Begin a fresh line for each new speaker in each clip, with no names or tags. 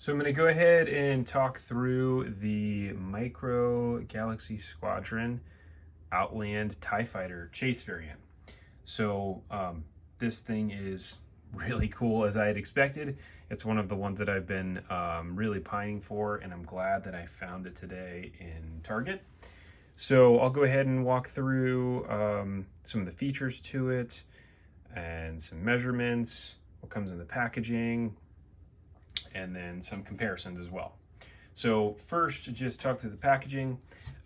So I'm going to go ahead and talk through the Micro Galaxy Squadron Outland TIE Fighter chase variant. So this thing is really cool as I had expected. It's one of the ones that I've been really pining for, and I'm glad that I found it today in Target. So I'll go ahead and walk through some of the features to it and some measurements, what comes in the packaging, and then some comparisons as well. So first, just talk through the packaging.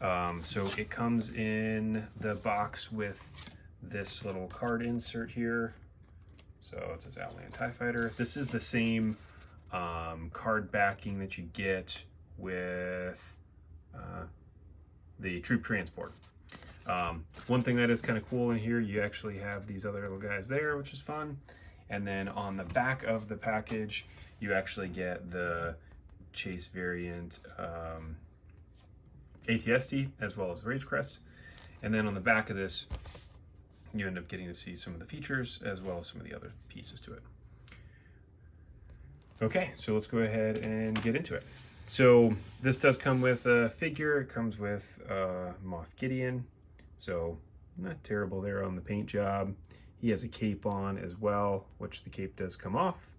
So it comes in the box with this little card insert here. So it says Outland TIE Fighter. This is the same card backing that you get with the troop transport. One thing that is kind of cool in here, you actually have these other little guys there, which is fun. And then on the back of the package, you actually get the chase variant ATST as well as the Rage Crest. And then on the back of this, you end up getting to see some of the features as well as some of the other pieces to it. Okay, so let's go ahead and get into it. So this does come with a figure. It comes with Moff Gideon. So not terrible there on the paint job. He has a cape on as well, which the cape does come off.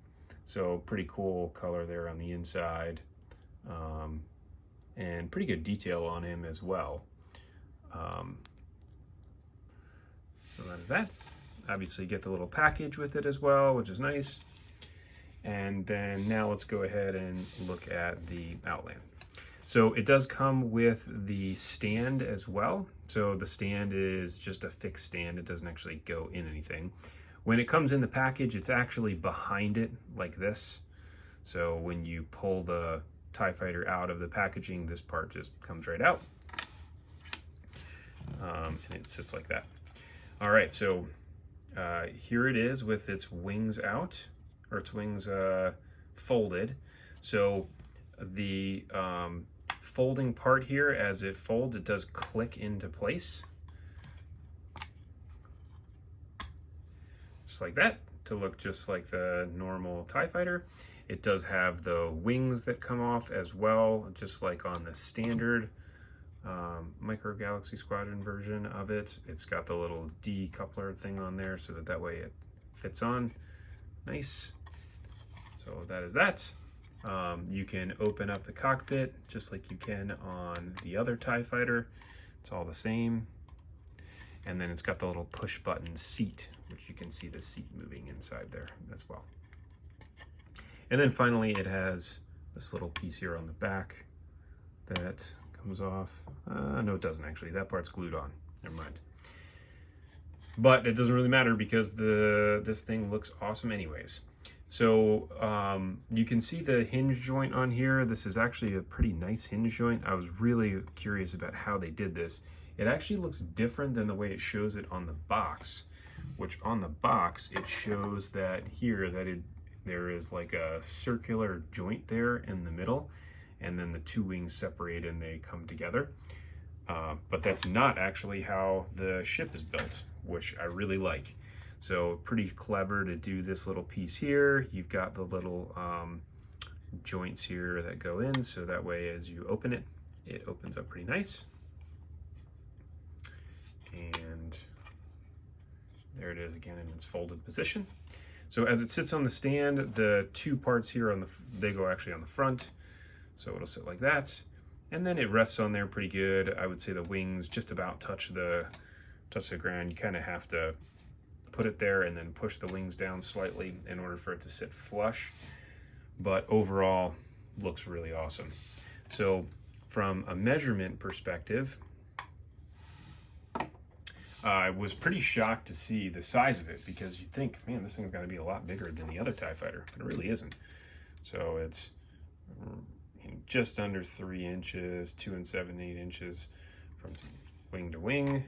So pretty cool color there on the inside. And pretty good detail on him as well. So that is that. Obviously get the little package with it as well, which is nice. And then now let's go ahead and look at the Outland. So it does come with the stand as well. So the stand is just a fixed stand. It doesn't actually go in anything. When it comes in the package, it's actually behind it like this. So when you pull the TIE Fighter out of the packaging, this part just comes right out. And it sits like that. All right, so here it is with its wings out, or its wings folded. So the folding part here, as it folds, it does click into place. Just like that, to look just like the normal TIE Fighter. It does have the wings that come off as well, just like on the standard Micro Galaxy Squadron version of it. It's got the little decoupler thing on there so that way it fits on nice. So that is that. You can open up the cockpit just like you can on the other TIE Fighter. It's all the same. And then it's got the little push button seat, which you can see the seat moving inside there as well. And then finally it has this little piece here on the back that comes off. No, it doesn't actually. That part's glued on. Never mind. But it doesn't really matter because this thing looks awesome anyways. So you can see the hinge joint on here. This is actually a pretty nice hinge joint. I was really curious about how they did this. It actually looks different than the way it shows it on the box, which on the box, it shows that here that there is like a circular joint there in the middle, and then the two wings separate and they come together. But that's not actually how the ship is built, which I really like. So pretty clever to do this little piece here. You've got the little joints here that go in, so that way as you open it, it opens up pretty nice. And there it is again in its folded position. So as it sits on the stand, the two parts here they go actually on the front. So it'll sit like that. And then it rests on there pretty good. I would say the wings just about touch the ground. You kind of have to put it there and then push the wings down slightly in order for it to sit flush. But overall, looks really awesome. So from a measurement perspective, I was pretty shocked to see the size of it because you'd think, man, this thing's got to be a lot bigger than the other TIE Fighter, but it really isn't. So it's just under 3 inches, 2 7/8 inches from wing to wing.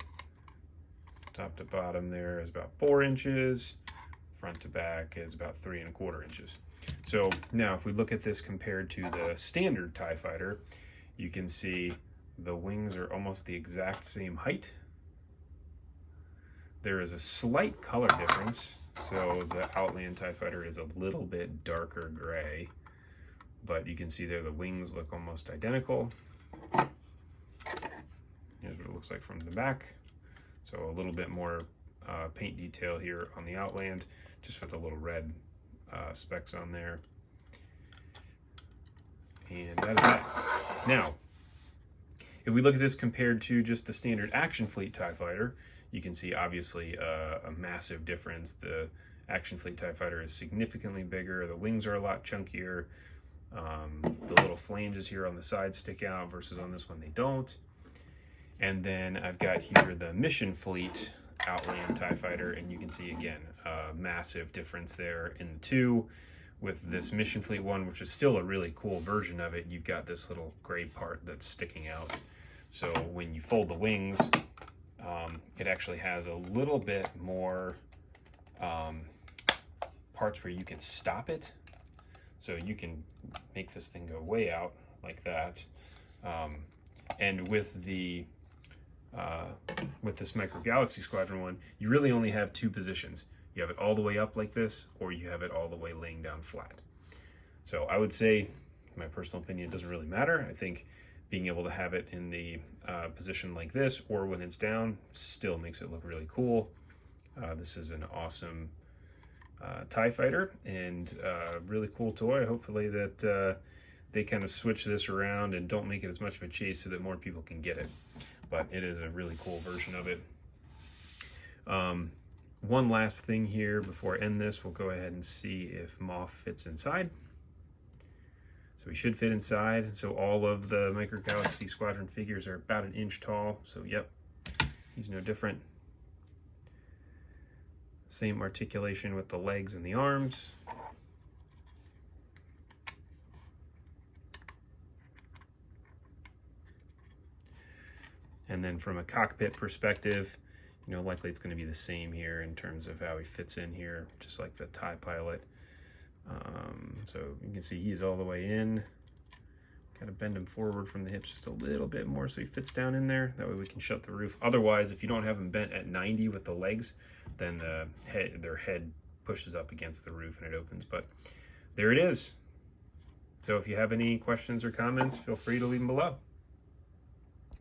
Top to bottom there is about 4 inches. Front to back is about 3 1/4 inches. So now if we look at this compared to the standard TIE Fighter, you can see the wings are almost the exact same height. There is a slight color difference. So the Outland TIE Fighter is a little bit darker gray, but you can see there the wings look almost identical. Here's what it looks like from the back. So a little bit more paint detail here on the Outland, just with a little red specks on there. And that is that. Now, if we look at this compared to just the standard Action Fleet TIE Fighter, you can see obviously a massive difference. The Action Fleet TIE Fighter is significantly bigger. The wings are a lot chunkier. The little flanges here on the side stick out versus on this one they don't. And then I've got here the Mission Fleet Outland TIE Fighter, and you can see again a massive difference there in the two. With this Mission Fleet one, which is still a really cool version of it, you've got this little gray part that's sticking out. So when you fold the wings, it actually has a little bit more parts where you can stop it. So you can make this thing go way out like that. And with this Micro Galaxy Squadron one, you really only have two positions. You have it all the way up like this, or you have it all the way laying down flat. So I would say, in my personal opinion, it doesn't really matter. I think being able to have it in the position like this, or when it's down, still makes it look really cool. This is an awesome TIE Fighter, and really cool toy. Hopefully that they kind of switch this around and don't make it as much of a chase so that more people can get it. But it is a really cool version of it. One last thing here before I end this, we'll go ahead and see if Moff fits inside. So he should fit inside. So all of the Micro Galaxy Squadron figures are about 1 inch tall. So yep, he's no different. Same articulation with the legs and the arms. And then from a cockpit perspective, you know, likely it's going to be the same here in terms of how he fits in here, just like the TIE Pilot. So you can see he's all the way in. Got to bend him forward from the hips just a little bit more so he fits down in there. That way we can shut the roof. Otherwise, if you don't have him bent at 90 with the legs, then their head pushes up against the roof and it opens. But there it is. So if you have any questions or comments, feel free to leave them below.